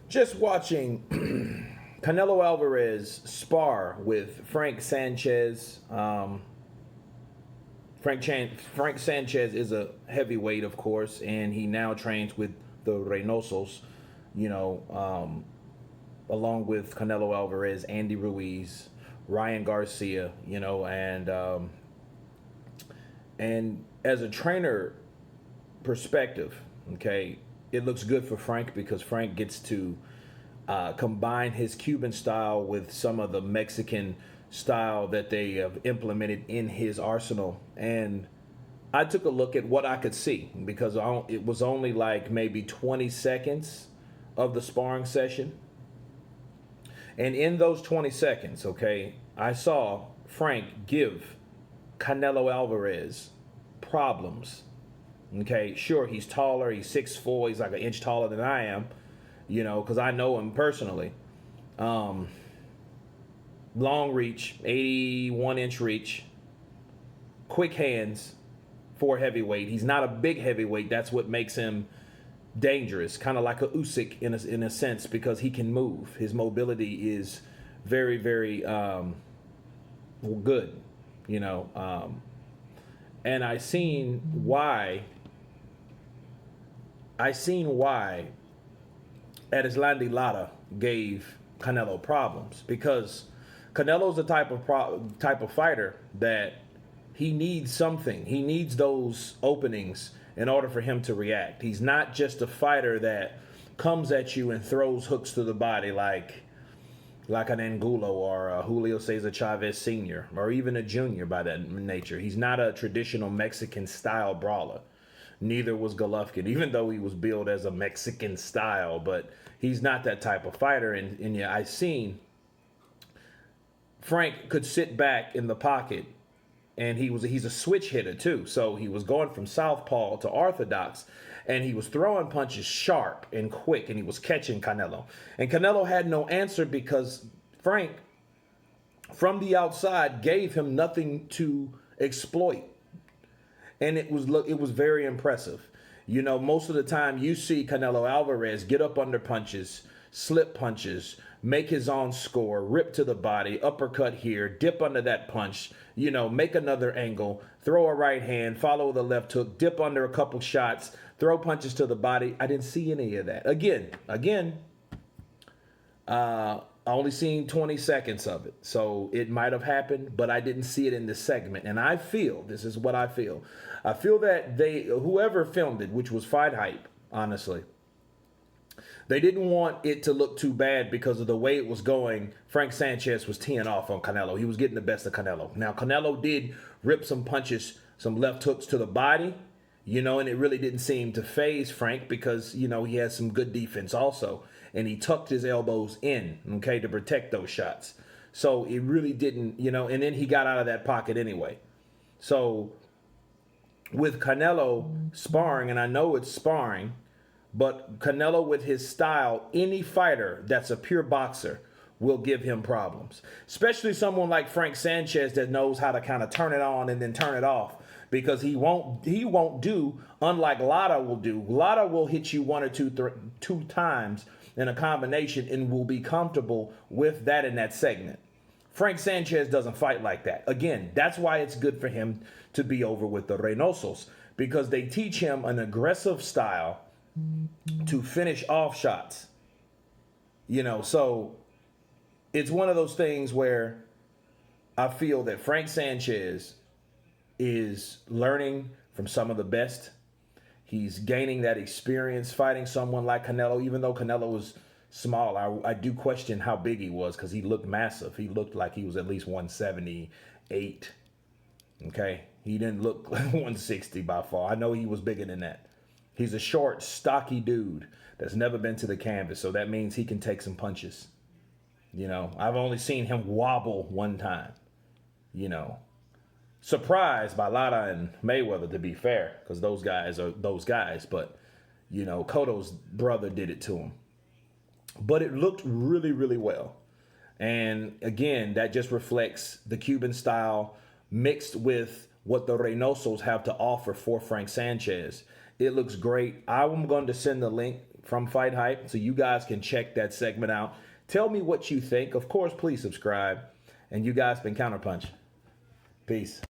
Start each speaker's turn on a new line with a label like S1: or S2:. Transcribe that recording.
S1: Just watching Canelo Alvarez spar with Frank Sanchez. Frank Sanchez is a heavyweight, of course, and he now trains with the Reynosos, you know, along with Canelo Alvarez, Andy Ruiz, Ryan Garcia, and as a trainer perspective, okay, it looks good for Frank because Frank gets to combine his Cuban style with some of the Mexican style that they have implemented in his arsenal. And I took a look at what I could see because it was only like maybe 20 seconds of the sparring session. And in those 20 seconds, okay, I saw Frank give Canelo Alvarez problems. Okay, sure, he's taller, he's 6'4", he's like an inch taller than I am, because I know him personally. Long reach, 81-inch reach, quick hands for heavyweight. He's not a big heavyweight. That's what makes him dangerous, kind of like a Usyk in a sense, because he can move. His mobility is very, very good, and I seen why Erislandy Lara gave Canelo problems, because Canelo's the type of fighter that he needs something. He needs those openings in order for him to react. He's not just a fighter that comes at you and throws hooks to the body like an Angulo or a Julio Cesar Chavez Sr. or even a Junior by that nature. He's not a traditional Mexican style brawler. Neither was Golovkin, even though he was billed as a Mexican style, but he's not that type of fighter. And yeah, I seen Frank could sit back in the pocket, and he's a switch hitter too. So he was going from southpaw to orthodox, and he was throwing punches sharp and quick, and he was catching Canelo. And Canelo had no answer because Frank, from the outside, gave him nothing to exploit. And it was very impressive. Most of the time you see Canelo Alvarez get up under punches, slip punches, make his own score, rip to the body, uppercut here, dip under that punch, make another angle, throw a right hand, follow the left hook, dip under a couple shots, throw punches to the body. I didn't see any of that. Again, I only seen 20 seconds of it. So it might have happened, but I didn't see it in this segment. And this is what I feel. I feel that whoever filmed it, which was Fight Hype, honestly, they didn't want it to look too bad because of the way it was going. Frank Sanchez was teeing off on Canelo. He was getting the best of Canelo. Now, Canelo did rip some punches, some left hooks to the body, and it really didn't seem to faze Frank because, he has some good defense also. And he tucked his elbows in, okay, to protect those shots. So it really didn't, and then he got out of that pocket anyway. So with Canelo sparring, and I know it's sparring, but Canelo with his style, any fighter that's a pure boxer will give him problems. Especially someone like Frank Sanchez that knows how to kind of turn it on and then turn it off. Because he won't do unlike Lara will do. Lara will hit you one or two times in a combination and will be comfortable with that in that segment. Frank Sanchez doesn't fight like that. Again, that's why it's good for him to be over with the Reynosos, because they teach him an aggressive style to finish off shots. So it's one of those things where I feel that Frank Sanchez is learning from some of the best. He's gaining that experience fighting someone like Canelo, even though Canelo was small. I do question how big he was because he looked massive. He looked like he was at least 178. Okay? He didn't look like 160 by far. I know he was bigger than that. He's a short, stocky dude that's never been to the canvas, so that means he can take some punches. I've only seen him wobble one time. Surprised by Lara and Mayweather, to be fair, because those guys are those guys. But, Cotto's brother did it to him. But it looked really, really well. And, again, that just reflects the Cuban style mixed with what the Reynosos have to offer for Frank Sanchez. It looks great. I'm going to send the link from Fight Hype, so you guys can check that segment out. Tell me what you think. Of course, please subscribe. And you guys been Counterpunch. Peace.